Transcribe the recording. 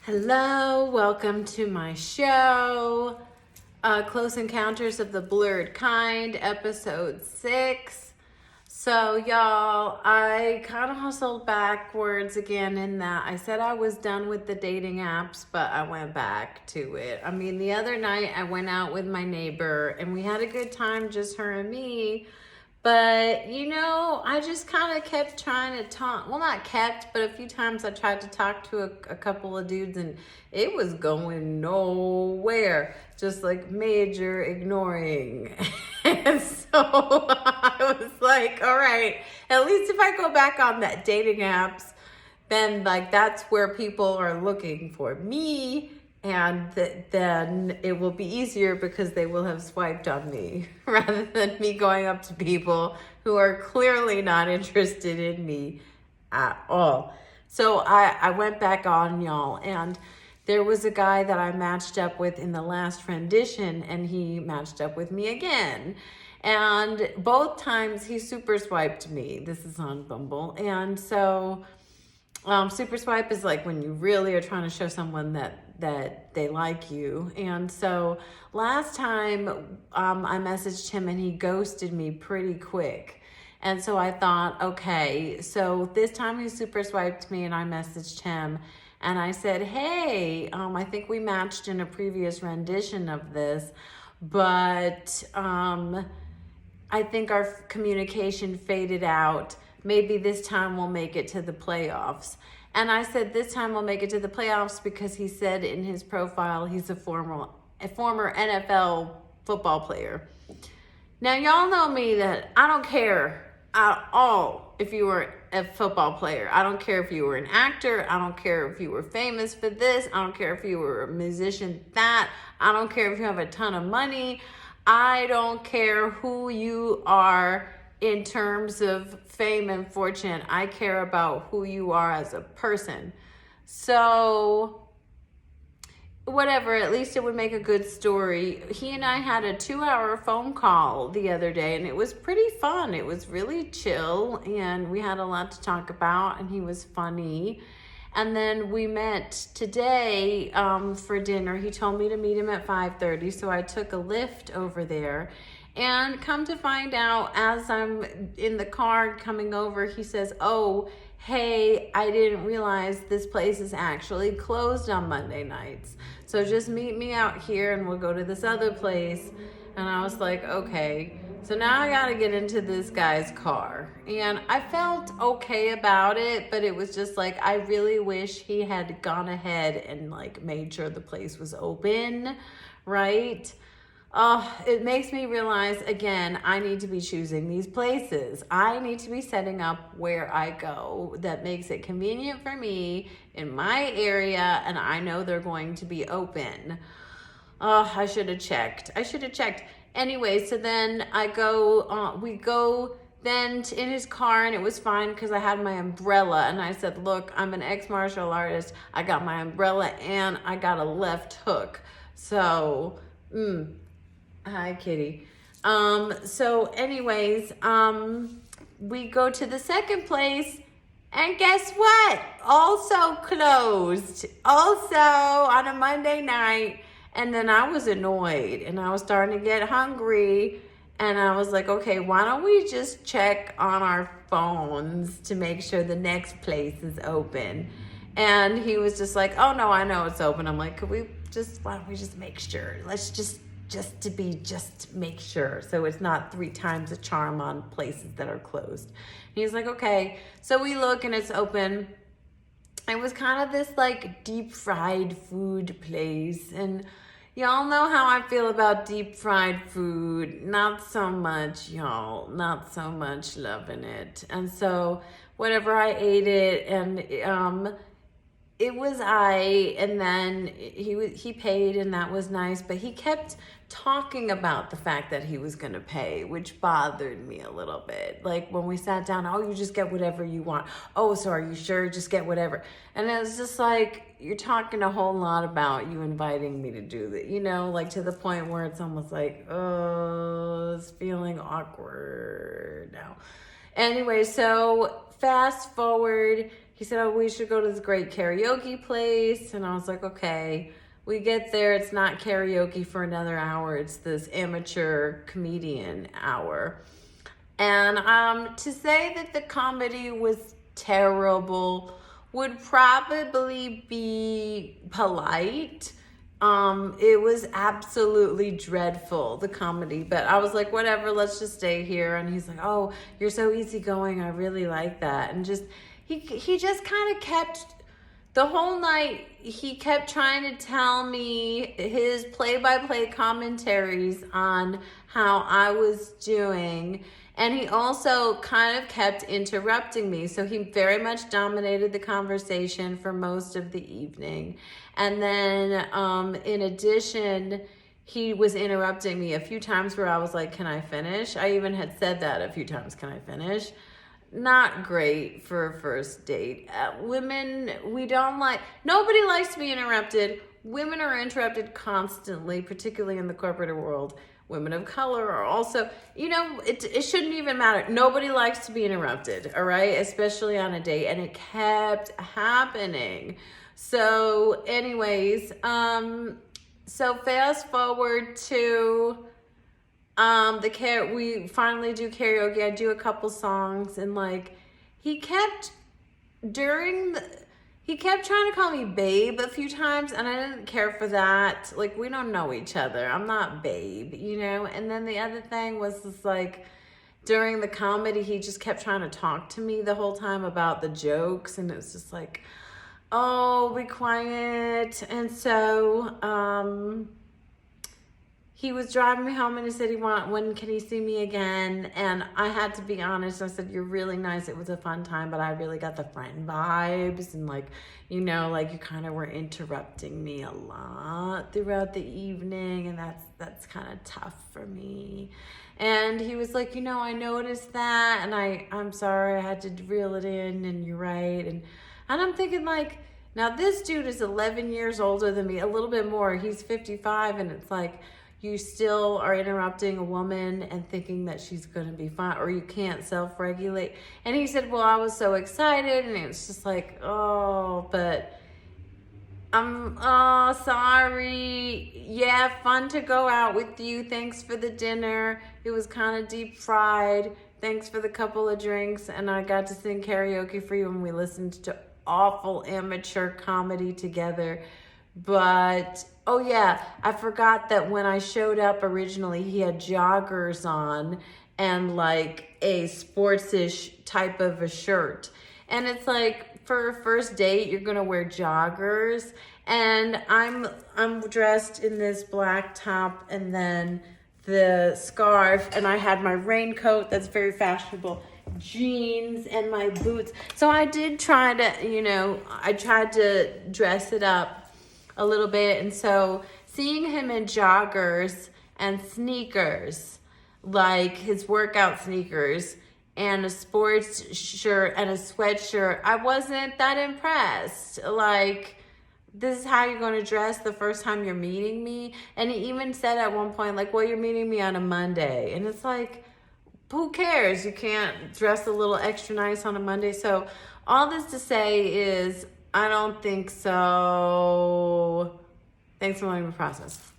Hello, welcome to my show, Close Encounters of the Blurred Kind, episode 6. So, y'all, I kind of hustled backwards again in that I said I was done with the dating apps, but I went back to it. I mean, the other night I went out with my neighbor and we had a good time, just her and me. But, I just kind of kept trying to talk. Well, not kept, but a few times I tried to talk to a couple of dudes and it was going nowhere. Just like major ignoring. And so I was like, all right, at least if I go back on that dating apps, then that's where people are looking for me. And then it will be easier because they will have swiped on me rather than me going up to people who are clearly not interested in me at all. So I went back on, y'all, and there was a guy that I matched up with in the last rendition, and he matched up with me again. And both times he super swiped me. This is on Bumble. And so super swipe is like when you really are trying to show someone that they like you. And so last time I messaged him and he ghosted me pretty quick. And so I thought, okay, so this time he super swiped me and I messaged him and I said, hey, I think we matched in a previous rendition of this, but I think our communication faded out. Maybe this time we'll make it to the playoffs. And I said, this time we'll make it to the playoffs because he said in his profile, he's a former NFL football player. Now, y'all know me that I don't care at all if you were a football player. I don't care if you were an actor. I don't care if you were famous for this. I don't care if you were a musician that. I don't care if you have a ton of money. I don't care who you are in terms of fame and fortune. I care about who you are as a person. So whatever, at least it would make a good story. He and I had a 2-hour phone call the other day and it was pretty fun. It was really chill and we had a lot to talk about and he was funny. And then we met today for dinner. He told me to meet him at 5:30, so I took a Lyft over there. And come to find out, as I'm in the car coming over, he says, oh, hey, I didn't realize this place is actually closed on Monday nights. So just meet me out here and we'll go to this other place. And I was like, okay. So now I got to get into this guy's car. And I felt okay about it, but it was just like, I really wish he had gone ahead and made sure the place was open, right? It makes me realize, again, I need to be choosing these places. I need to be setting up where I go that makes it convenient for me in my area, and I know they're going to be open. I should have checked. Anyway, so then we go then in his car, and it was fine because I had my umbrella, and I said, look, I'm an ex-martial artist. I got my umbrella, and I got a left hook. So, hi, kitty. So anyways, we go to the second place and guess what? Also closed. Also on a Monday night. And then I was annoyed and I was starting to get hungry and I was like, okay, why don't we just check on our phones to make sure the next place is open? And he was just like, oh no, I know it's open. I'm like, why don't we just make sure? Let's just make sure. So it's not 3 times the charm on places that are closed. And he's like, okay. So we look and it's open. It was kind of this deep fried food place. And y'all know how I feel about deep fried food. Not so much, y'all. Not so much loving it. And so whatever, I ate it and it was and then he paid and that was nice, but he kept talking about the fact that he was going to pay, which bothered me a little bit. When we sat down, oh, you just get whatever you want. Oh, so are you sure? Just get whatever. And it was just you're talking a whole lot about you inviting me to do that, to the point where it's almost oh, it's feeling awkward now. Anyway, so fast forward he said, oh, we should go to this great karaoke place. And I was like, okay. We get there, it's not karaoke for another hour. It's this amateur comedian hour. And to say that the comedy was terrible would probably be polite. It was absolutely dreadful, the comedy. But I was like, whatever, let's just stay here. And he's like, oh, you're so easygoing. I really like that. And just he just kind of kept... The whole night, he kept trying to tell me his play-by-play commentaries on how I was doing. And he also kind of kept interrupting me. So he very much dominated the conversation for most of the evening. And then in addition, he was interrupting me a few times where I was like, can I finish? I even had said that a few times, can I finish? Not great for a first date. Women, nobody likes to be interrupted. Women are interrupted constantly, particularly in the corporate world. Women of color are also, it shouldn't even matter. Nobody likes to be interrupted, all right? Especially on a date, and it kept happening. So anyways, so fast forward to... we finally do karaoke. I do a couple songs, and he kept trying to call me babe a few times, and I didn't care for that. We don't know each other. I'm not babe, And then the other thing was this, during the comedy, he just kept trying to talk to me the whole time about the jokes, and it was just like, oh, be quiet. And so, he was driving me home and he said, when can he see me again? And I had to be honest. I said, you're really nice. It was a fun time, but I really got the friend vibes. And you kind of were interrupting me a lot throughout the evening. And that's kind of tough for me. And he was like, I noticed that. And I'm sorry, I had to reel it in, and you're right. And I'm thinking now this dude is 11 years older than me, a little bit more. He's 55, and it's you still are interrupting a woman and thinking that she's going to be fine, or you can't self-regulate. And he said, well, I was so excited. And it was just but I'm sorry. Yeah, fun to go out with you. Thanks for the dinner. It was kind of deep fried. Thanks for the couple of drinks. And I got to sing karaoke for you, and we listened to awful amateur comedy together. But, oh yeah, I forgot that when I showed up originally, he had joggers on and a sports-ish type of a shirt. And it's for a first date, you're gonna wear joggers. And I'm dressed in this black top and then the scarf, and I had my raincoat that's very fashionable, jeans, and my boots. So I did try to, I tried to dress it up a little bit. And so seeing him in joggers and sneakers, his workout sneakers, and a sports shirt and a sweatshirt, I wasn't that impressed. This is how you're going to dress the first time you're meeting me? And he even said at one point, well, you're meeting me on a Monday. And it's who cares? You can't dress a little extra nice on a Monday. So all this to say is, I don't think so. Thanks for letting me process.